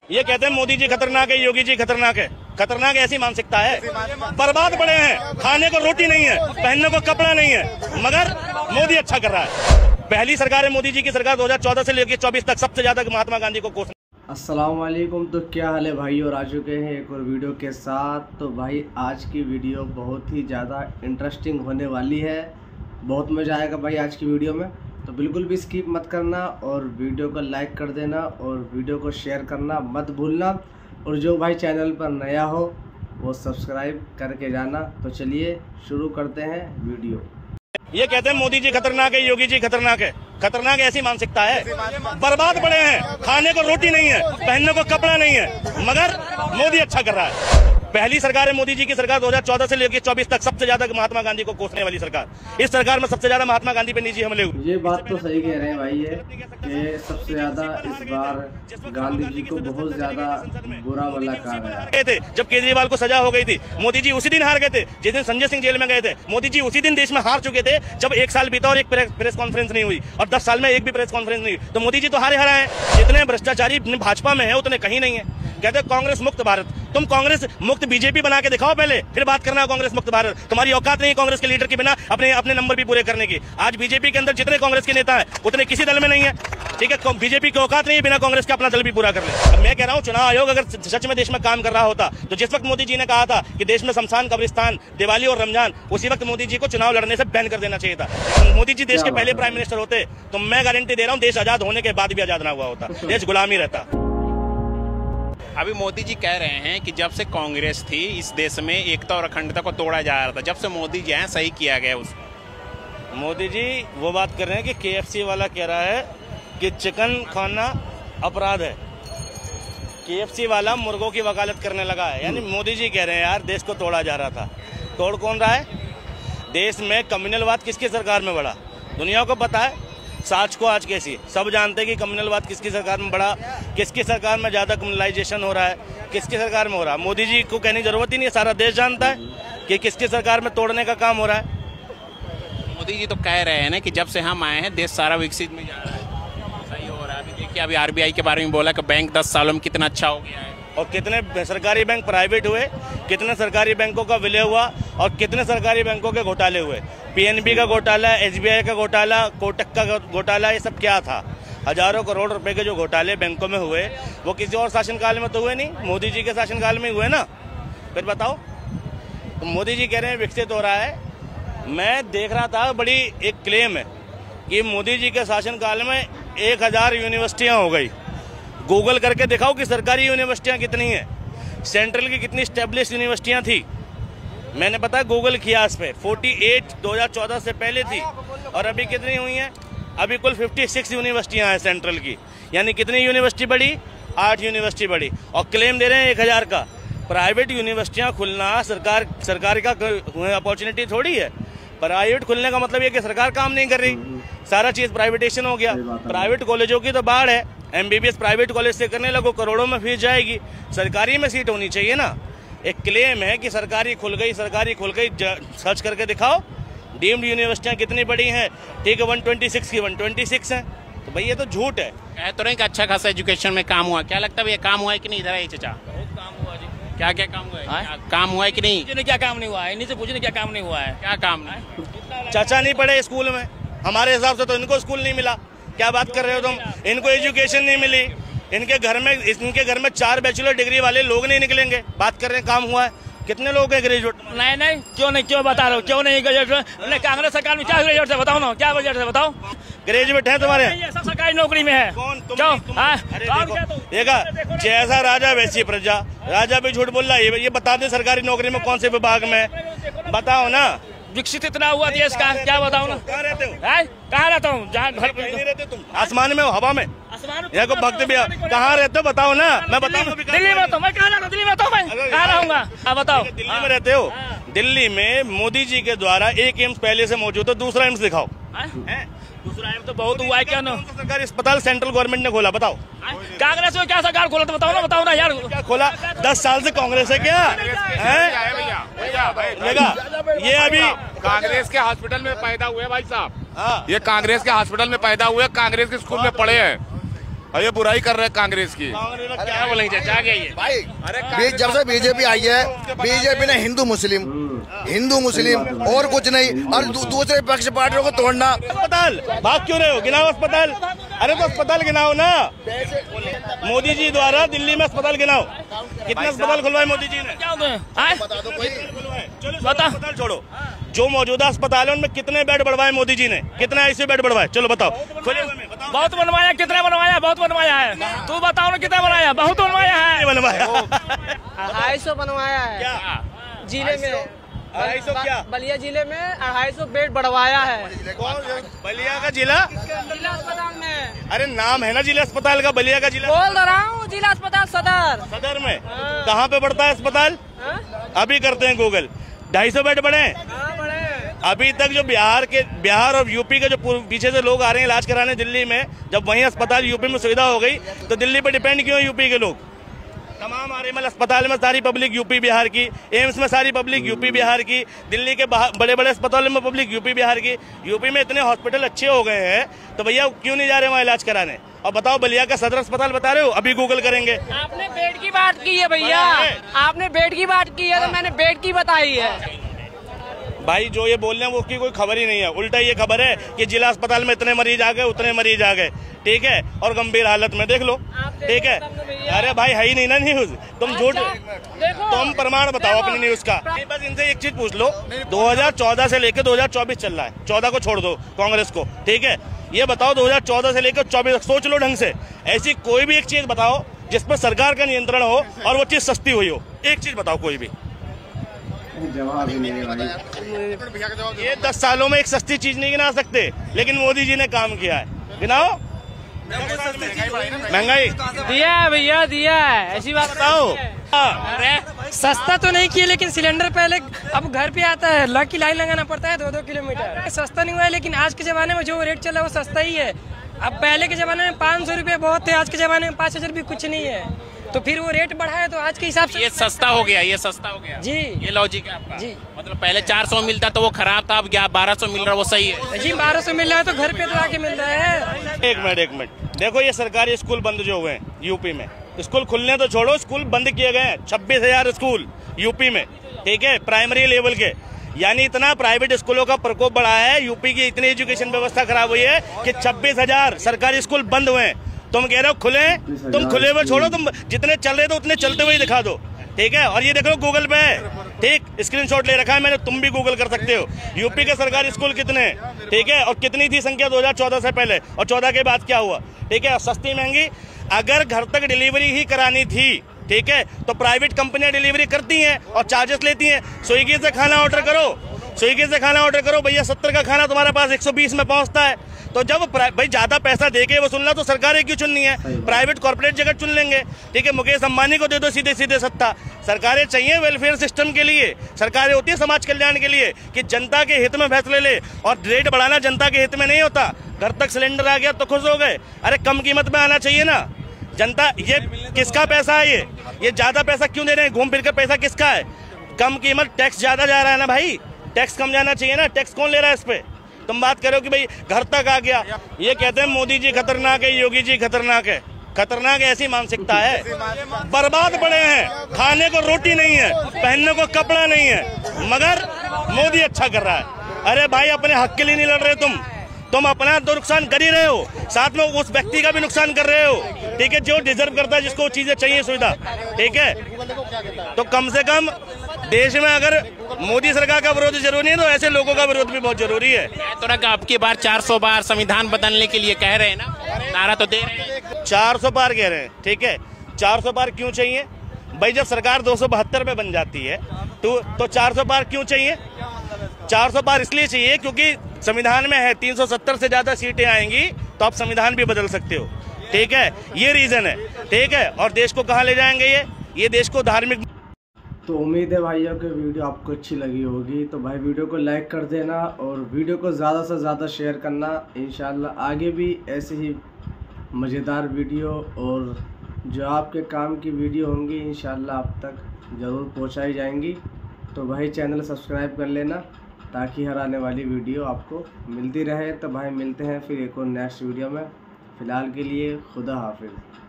ये कहते हैं मोदी जी खतरनाक है, योगी जी खतरनाक है। खतरनाक ऐसी मानसिकता है। बर्बाद पड़े हैं, खाने को रोटी नहीं है, पहनने को कपड़ा नहीं है, मगर मोदी अच्छा कर रहा है। पहली सरकार है मोदी जी की सरकार 2014 से लेकर 24 तक सबसे ज्यादा महात्मा गांधी को कोस। अस्सलाम वालेकुम। तो क्या हाल है भाई, और आ चुके हैं एक और वीडियो के साथ। तो भाई आज की वीडियो बहुत ही ज़्यादा इंटरेस्टिंग होने वाली है, बहुत मज़ा आएगा भाई आज की वीडियो में। तो बिल्कुल भी स्किप मत करना और वीडियो को लाइक कर देना और वीडियो को शेयर करना मत भूलना। और जो भाई चैनल पर नया हो वो सब्सक्राइब करके जाना। तो चलिए शुरू करते हैं वीडियो। ये कहते हैं मोदी जी खतरनाक है, योगी जी खतरनाक है। खतरनाक ऐसी मानसिकता है। बर्बाद पड़े हैं, खाने को रोटी नहीं है, पहनने को कपड़ा नहीं है, मगर मोदी अच्छा कर रहा है। पहली सरकार है मोदी जी की सरकार 2014 से लेकर 24 तक सबसे ज्यादा महात्मा गांधी को कोसने वाली सरकार। इस सरकार में सबसे ज्यादा महात्मा गांधी पे निजी हमले हुए। ये बात तो सही कह रहे हैं भाई, ये कि सबसे ज्यादा इस बार गांधी जी को बहुत ज्यादा बुरा भला कहा गया थे। जब केजरीवाल को सजा हो गई थी, मोदी जी उसी दिन हार गए थे। जिस दिन संजय सिंह जेल में गए थे, मोदी जी उसी दिन देश में हार चुके थे। जब 1 साल बीता और एक प्रेस कॉन्फ्रेंस नहीं हुई, और 10 साल में एक भी प्रेस कॉन्फ्रेंस नहीं हुई, तो मोदी जी तो हारे हरा है। जितने भ्रष्टाचारी भाजपा में है उतने कहीं नहीं है। कहते कांग्रेस मुक्त भारत। तुम कांग्रेस मुक्त बीजेपी बना के दिखाओ पहले, फिर बात करना कांग्रेस मुक्त भारत। तुम्हारी औकात नहीं कांग्रेस के लीडर के बिना अपने नंबर भी पूरे करने की। आज बीजेपी के अंदर जितने कांग्रेस के नेता हैं उतने किसी दल में नहीं है। ठीक है, बीजेपी की औकात नहीं है बिना कांग्रेस के अपना दल भी पूरा कर ले। अब मैं कह रहा हूँ, चुनाव आयोग अगर सच में देश में काम कर रहा होता, तो जिस वक्त मोदी जी ने कहा था कि देश में शमशान, कब्रिस्तान, दिवाली और रमजान, उसी वक्त मोदी जी को चुनाव लड़ने से बैन कर देना चाहिए था। मोदी जी देश के पहले प्राइम मिनिस्टर होते तो मैं गारंटी दे रहा हूँ देश आजाद होने के बाद भी आजाद ना हुआ होता, देश गुलामी रहता। अभी मोदी जी कह रहे हैं कि जब से कांग्रेस थी इस देश में एकता और अखंडता को तोड़ा जा रहा था, जब से मोदी जी आए सही किया गया उसको। मोदी जी वो बात कर रहे हैं कि KFC वाला कह रहा है कि चिकन खाना अपराध है। KFC वाला मुर्गों की वकालत करने लगा है। यानी मोदी जी कह रहे हैं यार देश को तोड़ा जा रहा था। तोड़ कौन रहा है? देश में कम्युनलवाद किसकी सरकार में बढ़ा? दुनिया को पता है। साच को आज कैसी सब जानते हैं कि कम्युनलवाद किसकी सरकार में बढ़ा, किसकी सरकार में ज्यादा कम्युनलाइजेशन हो रहा है, किसकी सरकार में हो रहा है। मोदी जी को कहने की जरूरत ही नहीं है, सारा देश जानता है कि किसकी सरकार में तोड़ने का काम हो रहा है। मोदी जी तो कह रहे हैं ना कि जब से हम आए हैं देश सारा विकसित में जा रहा है, सही हो रहा है। अभी देखिए अभी RBI के बारे में बोला कि बैंक 10 सालों में कितना अच्छा हो गया है, और कितने सरकारी बैंक प्राइवेट हुए, कितने सरकारी बैंकों का विलय हुआ और कितने सरकारी बैंकों के घोटाले हुए। PNB का घोटाला, SBI का घोटाला, कोटक का घोटाला, ये सब क्या था? हजारों करोड़ रुपए के जो घोटाले बैंकों में हुए वो किसी और शासनकाल में तो हुए नहीं, मोदी जी के शासनकाल में हुए ना। फिर बताओ, तो मोदी जी कह रहे हैं विकसित हो रहा है। मैं देख रहा था, बड़ी एक क्लेम है कि मोदी जी के शासनकाल में 1000 यूनिवर्सिटियां हो गई। गूगल करके दिखाओ कि सरकारी यूनिवर्सिटियां कितनी हैं, सेंट्रल की कितनी स्टैब्लिश यूनिवर्सिटियां थी। मैंने पता गूगल किया इस पे, 48 2014 से पहले थी, और अभी कितनी हुई हैं? अभी कुल 56 यूनिवर्सिटियां हैं सेंट्रल की। यानी कितनी यूनिवर्सिटी बढ़ी? 8 यूनिवर्सिटी बढ़ी। और क्लेम दे रहे हैं 1000 का। प्राइवेट यूनिवर्सिटियां खुलना सरकार का अपॉर्चुनिटी थोड़ी है। प्राइवेट खुलने का मतलब ये कि सरकार काम नहीं कर रही, सारा चीज प्राइवेटेशन हो गया। प्राइवेट कॉलेजों की तो बाढ़ है। MBBS प्राइवेट कॉलेज से करने लगो, करोड़ों में फीस जाएगी। सरकारी में सीट होनी चाहिए ना। एक क्लेम है कि सरकारी खुल गई, सरकारी खुल गई। सर्च करके दिखाओ डीम्ड यूनिवर्सिटियां कितनी बड़ी हैं। ठीक है, 126 की 126 हैं। तो भाई ये तो झूठ है। कह तो नहीं कि अच्छा खासा एजुकेशन में काम हुआ। क्या लगता है भैया काम हुआ है कि नहीं? इधर है चाचा, काम हुआ जी। क्या क्या काम हुआ है? काम हुआ है कि नहीं? क्या काम नहीं हुआ है? इन्हीं से पूछने क्या काम नहीं हुआ है? क्या काम नहीं? चाचा नहीं पढ़े स्कूल में, हमारे हिसाब से तो इनको स्कूल नहीं मिला। क्या बात कर रहे हो तुम? इनको एजुकेशन नहीं मिली। इनके घर में 4 बैचलर डिग्री वाले लोग नहीं निकलेंगे। बात कर रहे हैं काम हुआ है। कितने लोग हैं ग्रेजुएट? नहीं, क्यों बता रहे हो? क्यों नहीं ग्रेजुएट? कांग्रेस सरकार में क्या ग्रेजुएट से बताओ ना, क्या ग्रेजुएट से बताओ? ग्रेजुएट है तुम्हारे? सब सरकारी नौकरी में है। कौन? देखा, जैसा राजा वैसी प्रजा। राजा भी झूठ बोल रहा है। ये बता दे सरकारी नौकरी में कौन से विभाग में, बताओ ना। विकसित इतना हुआ देश का, क्या बताओ ना। कहाँ रहते हो? कहाँ रहता हूँ? जहाँ घर पे नहीं रहते तुम? आसमान में हो, हवा में? यहाँ को भक्त भी कहाँ रहते हो बताओ ना, मैं बताऊँ। दिल्ली में तो मैं कहाँ रहता हूँ? दिल्ली में तो मैं कहाँ रहूँगा? आप बताओ। दिल्ली में रहते हो? दिल्ली में मोदी जी के द्वारा एक एम्स पहले से मौजूद है, दूसरा एम्स दिखाओ। दूसरा एम्स तो बहुत हुआ है। क्या ना सरकारी अस्पताल सेंट्रल गवर्नमेंट ने खोला, बताओ। कांग्रेस में क्या सरकार खोला? तो बताओ ना यार। क्या खोला? 10 साल से कांग्रेस है क्या? ये अभी कांग्रेस के हॉस्पिटल में पैदा हुए भाई साहब। ये कांग्रेस के हॉस्पिटल में पैदा हुए, कांग्रेस के स्कूल में पढ़े हैं। और ये बुराई कर रहे हैं कांग्रेस की। कांग्रेस का क्या बोलेंगे चाचा, क्या ये भाई जब से बीजेपी आई है, बीजेपी ने हिंदू मुस्लिम और कुछ नहीं, और दूसरे पक्ष पार्टियों को तोड़ना। अस्पताल भाग क्यों रहे हो? गिनाओ अस्पताल। अरे तो अस्पताल गिनाओ ना। मोदी जी द्वारा दिल्ली में अस्पताल गिनाओ, कितने अस्पताल खुलवाए मोदी जी ने? बता। अस्पताल छोड़ो, जो मौजूदा अस्पताल है उनमें कितने बेड बढ़वाए मोदी जी ने? कितने आईसीयू बेड बढ़वाए? चलो बताओ। खुले हुए में बताओ। बहुत बनवाया, कितने बनवाया? बहुत बनवाया है। तू बताओ ना कितना बनाया? बहुत बनवाया है। बनवाया 250 बनवाया है। क्या जिले में 250 क्या? बलिया जिले में 250 बेड बढ़वाया है। बलिया का जिला? जिला अस्पताल में। अरे नाम है ना जिला अस्पताल का, बलिया का जिला। बोल रहा हूँ, जिला अस्पताल सदर। सदर में कहाँ पे बढ़ता है अस्पताल? अभी करते हैं गूगल। 250 बेड बढ़े। अभी तक जो बिहार और यूपी के जो पीछे से लोग आ रहे हैं इलाज कराने दिल्ली में, जब वहीं अस्पताल यूपी में सुविधा हो गई तो दिल्ली पे डिपेंड क्यों है यूपी के लोग? तमाम आरएमएल अस्पताल में सारी पब्लिक यूपी बिहार की, एम्स में सारी पब्लिक यूपी बिहार की, दिल्ली के बड़े बड़े अस्पतालों में पब्लिक यूपी बिहार की। यूपी में इतने हॉस्पिटल अच्छे हो गए हैं तो भैया क्यों नहीं जा रहे वहाँ इलाज कराने? और बताओ बलिया का सदर अस्पताल बता रहे हो? अभी गूगल करेंगे। आपने बेड की बात की है भैया, आपने बेड की बात की है तो मैंने बेड की बताई है। भाई जो ये बोल रहे हैं वो उसकी कोई खबर ही नहीं है। उल्टा ये खबर है कि जिला अस्पताल में इतने मरीज आ गए, उतने मरीज आ गए, ठीक है, और गंभीर हालत में देख लो, ठीक है। अरे भाई है ही नहीं ना न्यूज, तुम झूठ, तुम प्रमाण बताओ अपनी न्यूज का। बस इनसे एक चीज पूछ लो, 2014 से लेकर 2024 चल रहा है, 14 को छोड़ दो कांग्रेस को, ठीक है, ये बताओ 2014 से लेकर 24 सोच लो ढंग से, ऐसी कोई भी एक चीज बताओ जिस पर सरकार का नियंत्रण हो और वो चीज सस्ती हुई हो। एक चीज बताओ कोई भी। जवाब ही नहीं है भाई। ये 10 सालों में एक सस्ती चीज नहीं गिना सकते, लेकिन मोदी जी ने काम किया है। गिनाओ महंगाई दिया है भैया, दिया है, ऐसी बात बताओ। अरे सस्ता तो नहीं किया, लेकिन सिलेंडर पहले अब घर पे आता है, लकी लाइन लगाना पड़ता है 2-2 किलोमीटर। सस्ता नहीं हुआ है, लेकिन आज के जमाने में जो रेट चला है वो सस्ता ही है। अब पहले के जमाने में 500 रुपए बहुत थे, आज के जमाने में 5000 भी कुछ नहीं है, तो फिर वो रेट बढ़ा है तो आज के हिसाब से ये सस्ता हो गया, ये सस्ता हो गया जी। ये लॉजिक है आपका जी। मतलब पहले 400 मिलता तो वो खराब था, अब 1200 मिल रहा है, वो सही है जी। 1200 मिल रहा है तो घर पे तो आके मिल रहा है। एक मिनट देखो, ये सरकारी स्कूल बंद जो हुए हैं यूपी में, स्कूल खुलने तो छोड़ो, स्कूल बंद किए गए हैं 26,000 स्कूल यूपी में, ठीक है, प्राइमरी लेवल के। यानी इतना प्राइवेट स्कूलों का प्रकोप बढ़ा है, यूपी की इतनी एजुकेशन व्यवस्था खराब हुई है कि 26,000 सरकारी स्कूल बंद हुए हैं। तुम कह रहे हो खुले, तुम खुले हुए छोड़ो, तुम जितने चल रहे थे उतने चलते हुए दिखा दो, ठीक है। और ये देख लो गूगल पे, ठीक, स्क्रीनशॉट ले रखा है मैंने, तुम भी गूगल कर सकते हो। यूपी के सरकारी स्कूल कितने, ठीक है, और कितनी थी संख्या 2014 से पहले, और 14 के बाद क्या हुआ, ठीक है। सस्ती महंगी, अगर घर तक डिलीवरी ही करानी थी, ठीक है, तो प्राइवेट कंपनियां डिलीवरी करती हैं और चार्जेस लेती हैं। स्विगी से खाना ऑर्डर करो, स्विगी से खाना ऑर्डर करो भैया, 70 का खाना तुम्हारे पास 120 में पहुंचता है। तो जब भाई ज्यादा पैसा देके वो सुनना, तो सरकारें क्यों चुननी है? प्राइवेट कॉर्पोरेट जगह चुन लेंगे, ठीक है। मुकेश अंबानी को दे दो सीधे सीधे सत्ता। सरकारें चाहिए वेलफेयर सिस्टम के लिए, सरकारें होती है समाज कल्याण के लिए, कि जनता के हित में फैसले ले, और रेट बढ़ाना जनता के हित में नहीं होता। घर तक सिलेंडर आ गया तो खुश हो गए, अरे कम कीमत में आना चाहिए ना। जनता, ये किसका पैसा है? ये ज्यादा पैसा क्यों दे रहे हैं? घूम फिर कर पैसा किसका है? कम कीमत, टैक्स ज्यादा जा रहा है ना भाई, टैक्स कम जाना चाहिए ना। टैक्स कौन ले रहा है इस पे? तुम बात करो कि भाई घर तक आ गया, ये कहते हैं मोदी जी खतरनाक है, योगी जी खतरनाक है। खतरनाक ऐसी मानसिकता है, बर्बाद पड़े हैं, खाने को रोटी नहीं है, पहनने को कपड़ा नहीं है, मगर मोदी अच्छा कर रहा है। अरे भाई अपने हक के लिए नहीं लड़ रहे तुम अपना तो नुकसान कर ही रहे हो, साथ में उस व्यक्ति का भी नुकसान कर रहे हो, ठीक है, जो डिजर्व करता है, जिसको चीजें चाहिए, सुविधा, ठीक है। तो कम से कम देश में अगर मोदी सरकार का विरोध जरूरी है तो ऐसे लोगों का विरोध भी बहुत जरूरी है। तो अब की बार 400 बार संविधान बदलने के लिए कह रहे हैं ना, नारा तो दे रहे हैं, 400 पार कह रहे हैं, ठीक है। 400 पार क्यों चाहिए भाई? जब सरकार 272 पे बन जाती है तो 400 पार क्यों चाहिए? 400 पार इसलिए चाहिए क्योंकि संविधान में है 370 से ज्यादा सीटें आएंगी तो आप संविधान भी बदल सकते हो, ठीक है, ये रीजन है, ठीक है। और देश को कहाँ ले जाएंगे ये देश को धार्मिक। तो उम्मीद है भाइयों की वीडियो आपको अच्छी लगी होगी, तो भाई वीडियो को लाइक कर देना और वीडियो को ज़्यादा से ज़्यादा शेयर करना। इंशाल्लाह आगे भी ऐसे ही मज़ेदार वीडियो और जो आपके काम की वीडियो होंगी इंशाल्लाह आप तक ज़रूर पहुंचाई जाएंगी। तो भाई चैनल सब्सक्राइब कर लेना ताकि हर आने वाली वीडियो आपको मिलती रहे। तो भाई मिलते हैं फिर एक और नेक्स्ट वीडियो में, फ़िलहाल के लिए खुदा हाफिज़।